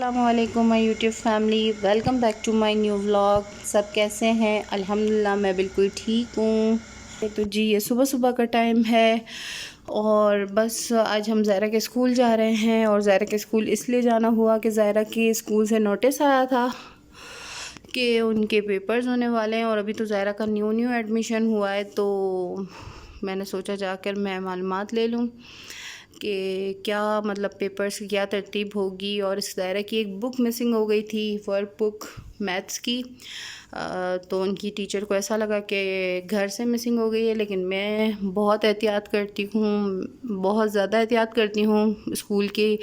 अस्सलामुअलैकुम my YouTube family, welcome back to my new vlog. सब कैसे हैं? अल्हम्दुलिल्लाह मैं बिल्कुल ठीक हूँ। तो जी ये सुबह सुबह का टाइम है और बस आज हम ज़ायरा के स्कूल जा रहे हैं। और ज़ायरा के स्कूल इसलिए जाना हुआ कि ज़ायरा के स्कूल से नोटिस आया था कि उनके पेपर्स होने वाले हैं और अभी तो ज़ायरा का न्यू एडमिशन हुआ है। तो मैंने सोचा जाकर मैं मालूमात ले लूँ कि क्या मतलब पेपर्स की क्या तरतीब होगी। और इस दायरा की एक बुक मिसिंग हो गई थी, वर्क बुक मैथ्स की। तो उनकी टीचर को ऐसा लगा कि घर से मिसिंग हो गई है, लेकिन मैं बहुत एहतियात करती हूँ, बहुत ज़्यादा एहतियात करती हूँ स्कूल के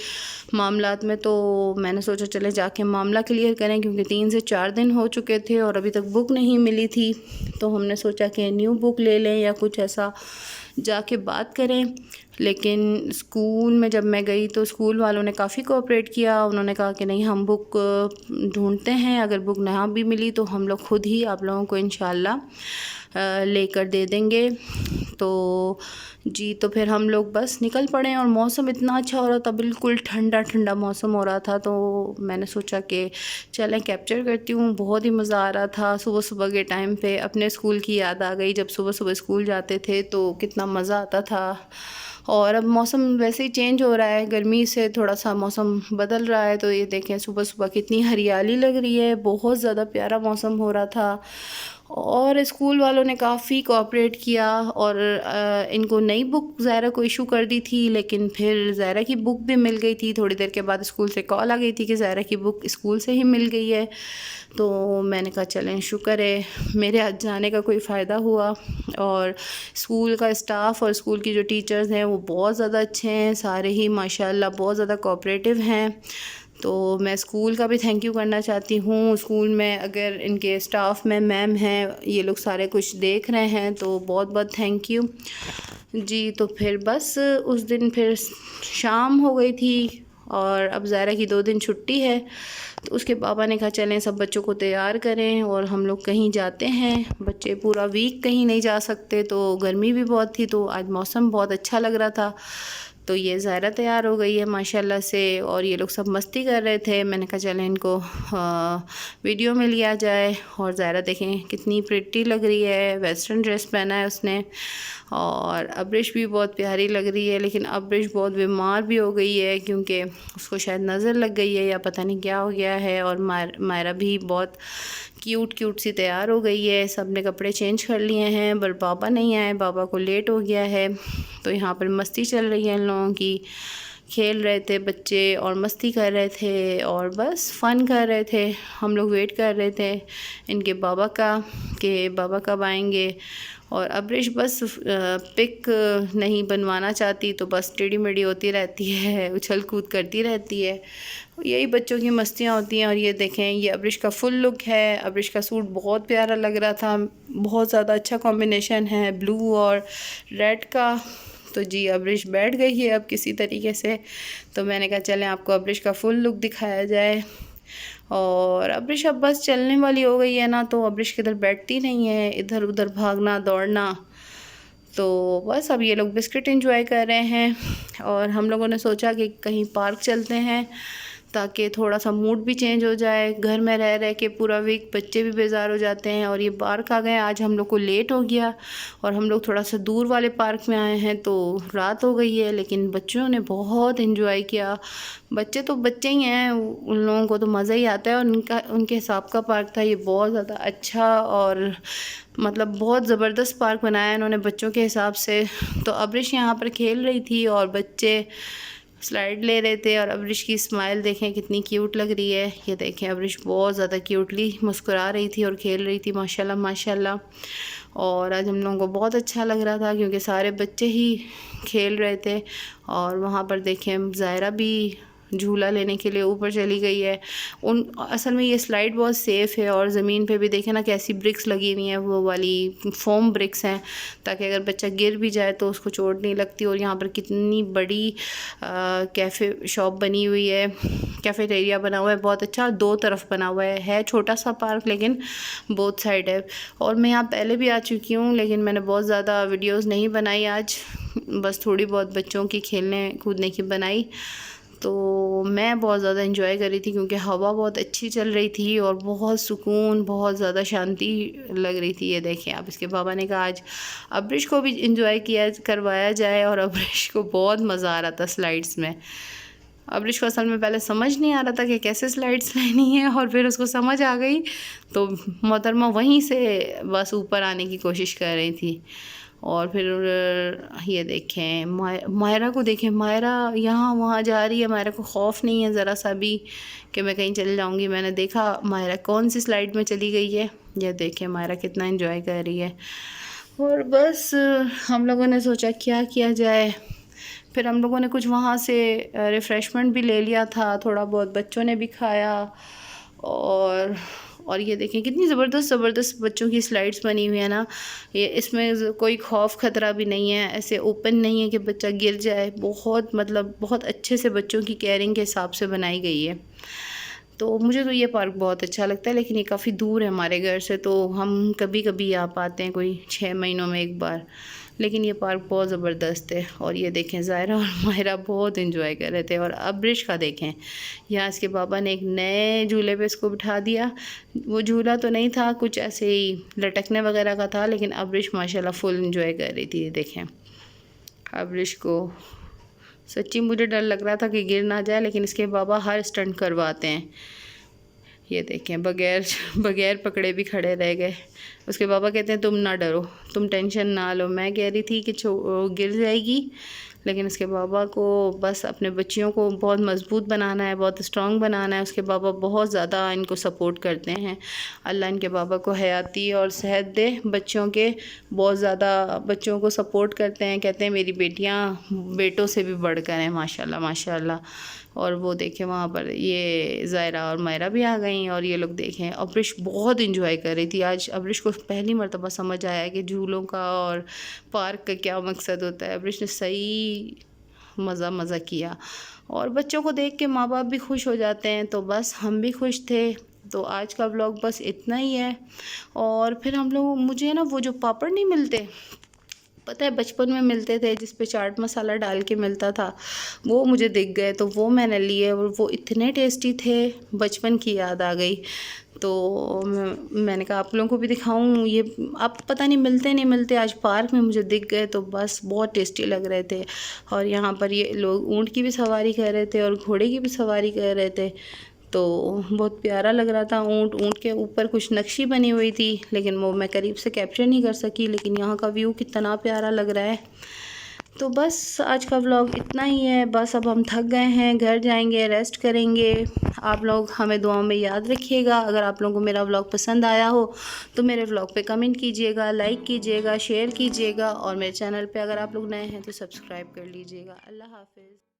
मामलात में। तो मैंने सोचा चले जाके मामला क्लियर करें, क्योंकि 3 से 4 दिन हो चुके थे और अभी तक बुक नहीं मिली थी। तो हमने सोचा कि न्यू बुक ले लें या कुछ ऐसा जाके बात करें। लेकिन स्कूल में जब मैं गई तो स्कूल वालों ने काफ़ी कोऑपरेट किया। उन्होंने कहा कि नहीं, हम बुक ढूंढते हैं, अगर बुक ना भी मिली तो हम लोग खुद ही आप लोगों को इंशाल्लाह लेकर दे देंगे। तो जी तो फिर हम लोग बस निकल पड़े और मौसम इतना अच्छा हो रहा था, बिल्कुल ठंडा ठंडा मौसम हो रहा था। तो मैंने सोचा कि चलें कैप्चर करती हूँ। बहुत ही मज़ा आ रहा था। सुबह सुबह के टाइम पे अपने स्कूल की याद आ गई, जब सुबह सुबह स्कूल जाते थे तो कितना मज़ा आता था। और अब मौसम वैसे ही चेंज हो रहा है, गर्मी से थोड़ा सा मौसम बदल रहा है। तो ये देखें सुबह सुबह कितनी हरियाली लग रही है, बहुत ज़्यादा प्यारा मौसम हो रहा था। और स्कूल वालों ने काफ़ी कोऑपरेट किया और इनको नई बुक ज़ायरा को इशू कर दी थी, लेकिन फिर ज़ायरा की बुक भी मिल गई थी। थोड़ी देर के बाद स्कूल से कॉल आ गई थी कि ज़ायरा की बुक स्कूल से ही मिल गई है। तो मैंने कहा चलें शुक्र है, मेरे आज जाने का कोई फ़ायदा हुआ। और स्कूल का स्टाफ़ और स्कूल की जो टीचर्स हैं वो बहुत ज़्यादा अच्छे हैं, सारे ही माशाल्लाह बहुत ज़्यादा कोऑपरेटिव हैं। तो मैं स्कूल का भी थैंक यू करना चाहती हूँ। स्कूल में अगर इनके स्टाफ में मैम हैं, ये लोग सारे कुछ देख रहे हैं, तो बहुत बहुत थैंक यू जी। तो फिर बस उस दिन फिर शाम हो गई थी और अब ज़ायरा की 2 दिन छुट्टी है। तो उसके पापा ने कहा चलें सब बच्चों को तैयार करें और हम लोग कहीं जाते हैं। बच्चे पूरा वीक कहीं नहीं जा सकते, तो गर्मी भी बहुत थी, तो आज मौसम बहुत अच्छा लग रहा था। तो ये ज़ायरा तैयार हो गई है माशाल्लाह से और ये लोग सब मस्ती कर रहे थे। मैंने कहा चलें इनको वीडियो में लिया जाए। और ज़ायरा देखें कितनी प्रिटी लग रही है, वेस्टर्न ड्रेस पहना है उसने। और अब्रिश भी बहुत प्यारी लग रही है, लेकिन अब्रिश बहुत बीमार भी हो गई है, क्योंकि उसको शायद नज़र लग गई है या पता नहीं क्या हो गया है। और मायरा भी बहुत क्यूट सी तैयार हो गई है। सब ने कपड़े चेंज कर लिए हैं, पर पापा नहीं आए, पापा को लेट हो गया है। तो यहाँ पर मस्ती चल रही है इन लोगों की, खेल रहे थे बच्चे और मस्ती कर रहे थे और बस फ़न कर रहे थे। हम लोग वेट कर रहे थे इनके बाबा का कि बाबा कब आएंगे। और अब्रिश बस पिक नहीं बनवाना चाहती, तो बस टेढ़ी मेढ़ी होती रहती है, उछल कूद करती रहती है। यही बच्चों की मस्तियाँ होती हैं। और ये देखें ये अब्रिश का फुल लुक है। अब्रिश का सूट बहुत प्यारा लग रहा था, बहुत ज़्यादा अच्छा कॉम्बिनेशन है ब्लू और रेड का। तो जी अब्रिश बैठ गई है अब किसी तरीके से। तो मैंने कहा चलें आपको अब्रिश का फुल लुक दिखाया जाए। और अब्रिश अब बस चलने वाली हो गई है ना, तो अब्रिश किधर बैठती नहीं है, इधर उधर भागना दौड़ना। तो बस अब ये लोग बिस्किट एंजॉय कर रहे हैं और हम लोगों ने सोचा कि कहीं पार्क चलते हैं ताकि थोड़ा सा मूड भी चेंज हो जाए। घर में रह रह के पूरा वीक बच्चे भी बेजार हो जाते हैं। और ये पार्क आ गए, आज हम लोग को लेट हो गया और हम लोग थोड़ा सा दूर वाले पार्क में आए हैं, तो रात हो गई है। लेकिन बच्चों ने बहुत एंजॉय किया। बच्चे तो बच्चे ही हैं, उन लोगों को तो मज़ा ही आता है। और उनके हिसाब का पार्क था ये, बहुत ज़्यादा अच्छा और मतलब बहुत ज़बरदस्त पार्क बनाया है इन्होंने बच्चों के हिसाब से। तो अब्रिश यहाँ पर खेल रही थी और बच्चे स्लाइड ले रहे थे। और अब्रिश की स्माइल देखें कितनी क्यूट लग रही है। ये देखें अब्रिश बहुत ज़्यादा क्यूटली मुस्कुरा रही थी और खेल रही थी माशाल्लाह माशाल्लाह। और आज हम लोगों को बहुत अच्छा लग रहा था, क्योंकि सारे बच्चे ही खेल रहे थे। और वहाँ पर देखें ज़ायरा भी झूला लेने के लिए ऊपर चली गई है। उन असल में ये स्लाइड बहुत सेफ़ है। और ज़मीन पे भी देखें ना कैसी ब्रिक्स लगी हुई हैं, वो वाली फोम ब्रिक्स हैं, ताकि अगर बच्चा गिर भी जाए तो उसको चोट नहीं लगती। और यहाँ पर कितनी बड़ी कैफ़े शॉप बनी हुई है, कैफ़ेटेरिया बना हुआ है बहुत अच्छा, 2 तरफ बना हुआ है छोटा सा पार्क, लेकिन बोथ साइड है। और मैं यहाँ पहले भी आ चुकी हूँ, लेकिन मैंने बहुत ज़्यादा वीडियोज़ नहीं बनाई आज, बस थोड़ी बहुत बच्चों की खेलने कूदने की बनाई। तो मैं बहुत ज़्यादा इंजॉय कर रही थी क्योंकि हवा बहुत अच्छी चल रही थी और बहुत सुकून, बहुत ज़्यादा शांति लग रही थी। ये देखें आप, इसके पापा ने कहा आज अब्रिश को भी इंजॉय किया करवाया जाए, और अब्रिश को बहुत मज़ा आ रहा था स्लाइड्स में। अब्रिश को असल में पहले समझ नहीं आ रहा था कि कैसे स्लाइड्स लेनी है, और फिर उसको समझ आ गई तो मोहतरमा वहीं से बस ऊपर आने की कोशिश कर रही थी। और फिर ये देखें मायरा को, देखें मायरा यहाँ वहाँ जा रही है, मायरा को खौफ नहीं है ज़रा सा भी कि मैं कहीं चल जाऊँगी। मैंने देखा मायरा कौन सी स्लाइड में चली गई है। ये देखें मायरा कितना एंजॉय कर रही है। और बस हम लोगों ने सोचा क्या किया जाए, फिर हम लोगों ने कुछ वहाँ से रिफ़्रेशमेंट भी ले लिया था, थोड़ा बहुत बच्चों ने भी खाया। और ये देखें कितनी ज़बरदस्त बच्चों की स्लाइड्स बनी हुई है ना। ये इसमें कोई खौफ ख़तरा भी नहीं है, ऐसे ओपन नहीं है कि बच्चा गिर जाए। बहुत मतलब बहुत अच्छे से बच्चों की केयरिंग के हिसाब से बनाई गई है। तो मुझे तो ये पार्क बहुत अच्छा लगता है, लेकिन ये काफ़ी दूर है हमारे घर से, तो हम कभी कभी आ पाते हैं, कोई 6 महीनों में एक बार। लेकिन ये पार्क बहुत ज़बरदस्त है। और ये देखें ज़ायरा और मायरा बहुत एंजॉय कर रहे थे। और अब्रिश का देखें, यहाँ इसके पापा ने एक नए झूले पे इसको बिठा दिया। वो झूला तो नहीं था, कुछ ऐसे ही लटकने वगैरह का था, लेकिन अब्रिश माशाल्लाह फुल एंजॉय कर रही थी। ये देखें अब्रिश को, सच्ची मुझे डर लग रहा था कि गिर ना जाए, लेकिन इसके बाबा हर स्टंट करवाते हैं। ये देखें बगैर पकड़े भी खड़े रह गए। उसके पापा कहते हैं तुम ना डरो, तुम टेंशन ना लो। मैं कह रही थी कि गिर जाएगी, लेकिन उसके पापा को बस अपने बच्चियों को बहुत मज़बूत बनाना है, बहुत स्ट्रॉन्ग बनाना है। उसके पापा बहुत ज़्यादा इनको सपोर्ट करते हैं। अल्लाह इनके पापा को हयाती और सेहत दे। बच्चों के बहुत ज़्यादा बच्चों को सपोर्ट करते हैं, कहते हैं मेरी बेटियां बेटों से भी बढ़कर हैं माशाल्लाह माशाल्लाह। और वो देखें वहाँ पर ये ज़ायरा और मायरा भी आ गई। और ये लोग देखें अब्रिश बहुत इंजॉय कर रही थी। आज अब्रिश को पहली मर्तबा समझ आया कि झूलों का और पार्क का क्या मकसद होता है। अब्रिश ने सही मज़ा किया। और बच्चों को देख के माँ बाप भी खुश हो जाते हैं, तो बस हम भी खुश थे। तो आज का व्लॉग बस इतना ही है। और फिर हम लोग, मुझे ना वो जो पापड़ नहीं मिलते, पता है बचपन में मिलते थे जिस पे चाट मसाला डाल के मिलता था, वो मुझे दिख गए तो वो मैंने लिए, और वो इतने टेस्टी थे, बचपन की याद आ गई। तो मैंने कहा आप लोगों को भी दिखाऊं। ये अब पता नहीं मिलते नहीं मिलते, आज पार्क में मुझे दिख गए तो बस बहुत टेस्टी लग रहे थे। और यहाँ पर ये लोग ऊँट की भी सवारी कर रहे थे और घोड़े की भी सवारी कर रहे थे, तो बहुत प्यारा लग रहा था। ऊँट के ऊपर कुछ नक्शी बनी हुई थी, लेकिन वो मैं करीब से कैप्चर नहीं कर सकी। लेकिन यहाँ का व्यू कितना प्यारा लग रहा है। तो बस आज का व्लॉग इतना ही है। बस अब हम थक गए हैं, घर जाएंगे, रेस्ट करेंगे। आप लोग हमें दुआओं में याद रखिएगा। अगर आप लोगों को मेरा व्लॉग पसंद आया हो तो मेरे व्लॉग पे कमेंट कीजिएगा, लाइक कीजिएगा, शेयर कीजिएगा, और मेरे चैनल पे अगर आप लोग नए हैं तो सब्सक्राइब कर लीजिएगा। अल्लाह हाफिज़।